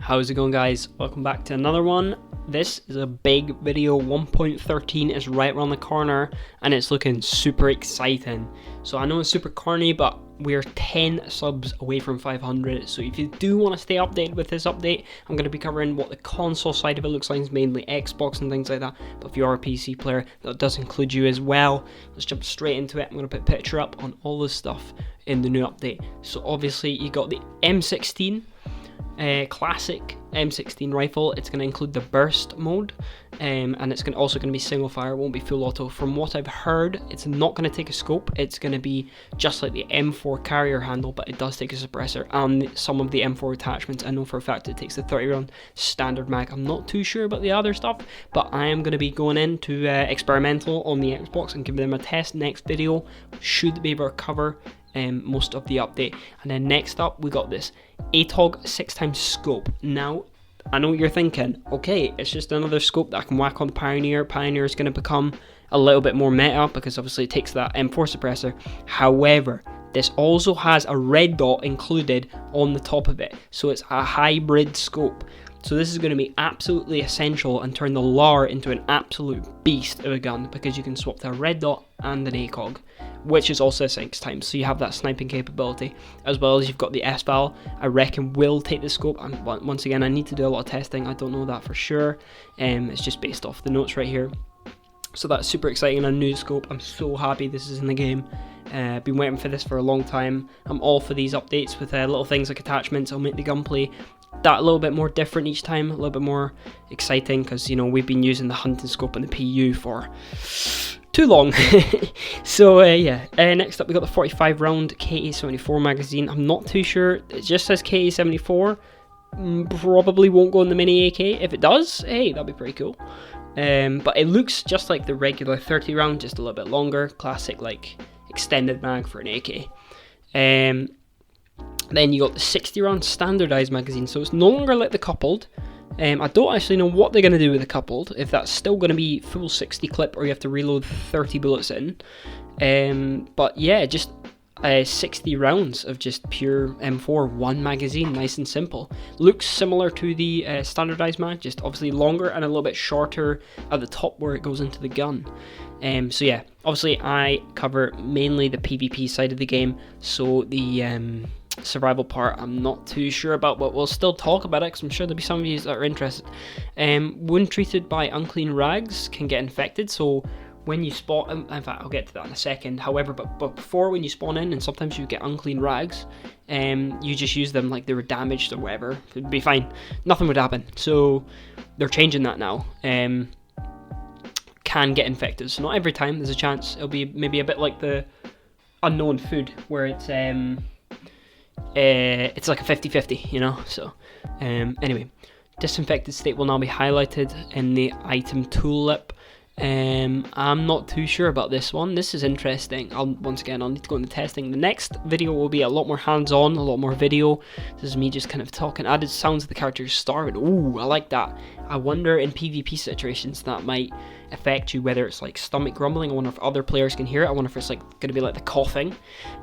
How's it going, guys? Welcome back to another one. This is a big video. 1.13 is right around the corner and it's looking super exciting. So I know it's super corny, but we're 10 subs away from 500. So if you do want to stay updated with this update, I'm going to be covering what the console side of it looks like, mainly Xbox and things like that. But if you are a PC player, that does include you as well. Let's jump straight into it. I'm going to put a picture up on all this stuff in the new update. So obviously you got the M16. Classic M16 rifle. It's going to include the burst mode, and it's also going to be single fire. It won't be full auto. From what I've heard, it's not going to take a scope. It's going to be just like the M4 carrier handle, but it does take a suppressor and some of the M4 attachments. I know for a fact it takes the 30 round standard mag. I'm not too sure about the other stuff, but I am going to be going into experimental on the Xbox and giving them a test. Next video should be able to cover most of the update. And then next up we got this ATOG 6x scope. Now I know what you're thinking, okay, it's just another scope that I can whack on the Pioneer. Pioneer is going to become a little bit more meta because obviously it takes that M4 suppressor. However, this also has a red dot included on the top of it, so it's a hybrid scope. So this is going to be absolutely essential and turn the LAR into an absolute beast of a gun, because you can swap to a red dot and an ACOG, which is also a 6x, so you have that sniping capability, as well as you've got the SVAL. I reckon will take the scope, and once again I need to do a lot of testing, I don't know that for sure, it's just based off the notes right here. So that's super exciting, a new scope. I'm so happy this is in the game. Been waiting for this for a long time. I'm all for these updates with little things like attachments. I'll make the gunplay that a little bit more different each time, a little bit more exciting, because you know we've been using the hunting scope and the PU for too long. So next up we got the 45 round KA-74 magazine. I'm not too sure, it just says KA-74. Probably won't go in the mini AK. If it does, hey, that'd be pretty cool. But it looks just like the regular 30 round, just a little bit longer, classic like extended mag for an AK. Then you got the 60 round standardized magazine, so it's no longer like the coupled. I don't actually know what they're going to do with the coupled, if that's still going to be full 60 clip or you have to reload 30 bullets in. But yeah, just 60 rounds of just pure M4, one magazine, nice and simple. Looks similar to the standardized mag, just obviously longer and a little bit shorter at the top where it goes into the gun. So yeah, obviously I cover mainly the PvP side of the game, so the survival part I'm not too sure about, but we'll still talk about it because I'm sure there'll be some of you that are interested. Wound treated by unclean rags can get infected, so when you spawn, in fact I'll get to that in a second, however, but before, when you spawn in and sometimes you get unclean rags, you just use them like they were damaged or whatever, it'd be fine, nothing would happen. So they're changing that now. Can get infected, so not every time, there's a chance. It'll be maybe a bit like the unknown food where it's like a 50-50, you know. So anyway, disinfected state will now be highlighted in the item tulip. I'm not too sure about this one. This is interesting. Once again, I'll need to go into testing. The next video will be a lot more hands-on, a lot more video. This is me just kind of talking. Added sounds of the characters starving. Ooh, I like that. I wonder in PvP situations that might affect you, whether it's like stomach grumbling. I wonder if other players can hear it. I wonder if it's like going to be like the coughing,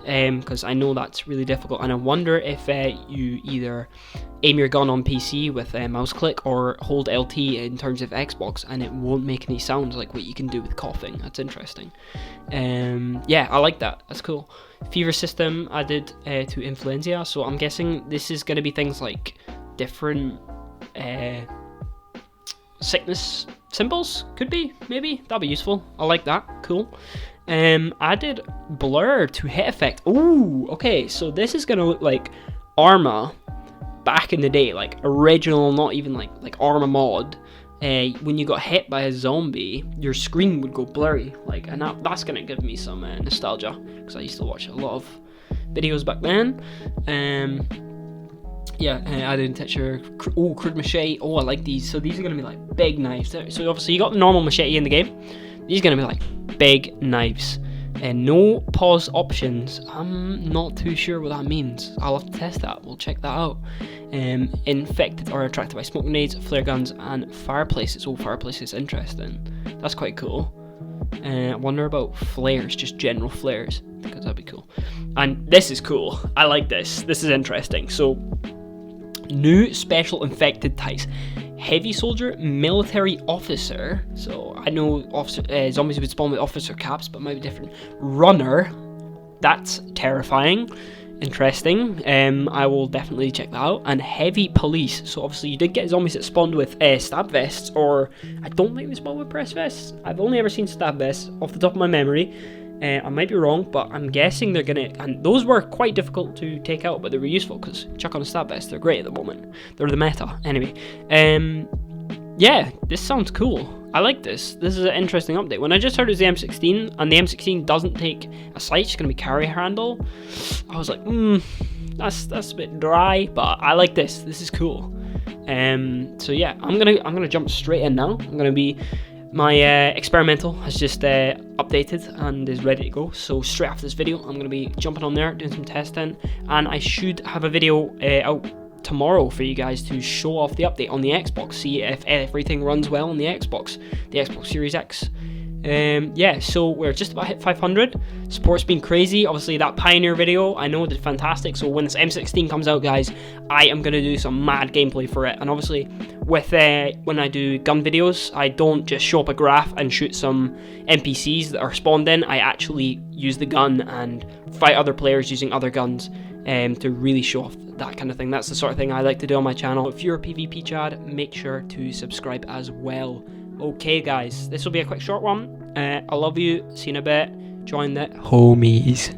because I know that's really difficult. And I wonder if you either aim your gun on PC with a mouse click or hold LT in terms of Xbox and it won't make any sounds like what you can do with coughing. That's interesting. Yeah, I like that. That's cool. Fever system added to influenza, so I'm guessing this is going to be things like different sickness symbols, could be, maybe, that'd be useful. I like that, cool. Added blur to hit effect. Ooh, okay, so this is gonna look like Arma back in the day, like original, not even like Arma mod. When you got hit by a zombie, your screen would go blurry, like, and that's gonna give me some nostalgia, because I used to watch a lot of videos back then. Yeah, I didn't touch your crude machete. Oh, I like these. So these are going to be like big knives. So obviously you got the normal machete in the game. These are going to be like big knives. And no pause options. I'm not too sure what that means. I'll have to test that. We'll check that out. Infected or attracted by smoke grenades, flare guns, and fireplaces. Oh, fireplaces, interesting. That's quite cool. I wonder about flares, just general flares, because that'd be cool. And this is cool. I like this. This is interesting. So New special infected types. Heavy soldier, military officer. So I know zombies would spawn with officer caps, but it might be different. Runner. That's terrifying. Interesting. I will definitely check that out. And heavy police. So obviously you did get zombies that spawned with stab vests, or I don't think they spawned with press vests. I've only ever seen stab vests off the top of my memory. I might be wrong, but I'm guessing they're gonna, and those were quite difficult to take out, but they were useful because chuck on a stab vest, they're great at the moment. They're the meta. Anyway, yeah, this sounds cool. I like this. This is an interesting update. When I just heard it was the M16, and the M16 doesn't take a sight, it's gonna be carry handle, I was like, that's a bit dry, but I like this. This is cool. So yeah, I'm gonna jump straight in now. My experimental has just updated and is ready to go. So straight after this video, I'm going to be jumping on there, doing some testing, and I should have a video out tomorrow for you guys to show off the update on the Xbox, see if everything runs well on the Xbox Series X. Yeah, so we're just about hit 500. Support's been crazy. Obviously that Pioneer video I know did fantastic, so when this M16 comes out, guys, I am going to do some mad gameplay for it. And obviously with when I do gun videos, I don't just show up a graph and shoot some NPCs that are spawned in. I actually use the gun and fight other players using other guns to really show off that kind of thing. That's the sort of thing I like to do on my channel. If you're a PvP Chad, make sure to subscribe as well. Okay guys, this will be a quick short one. I love you, see you in a bit, join the homies.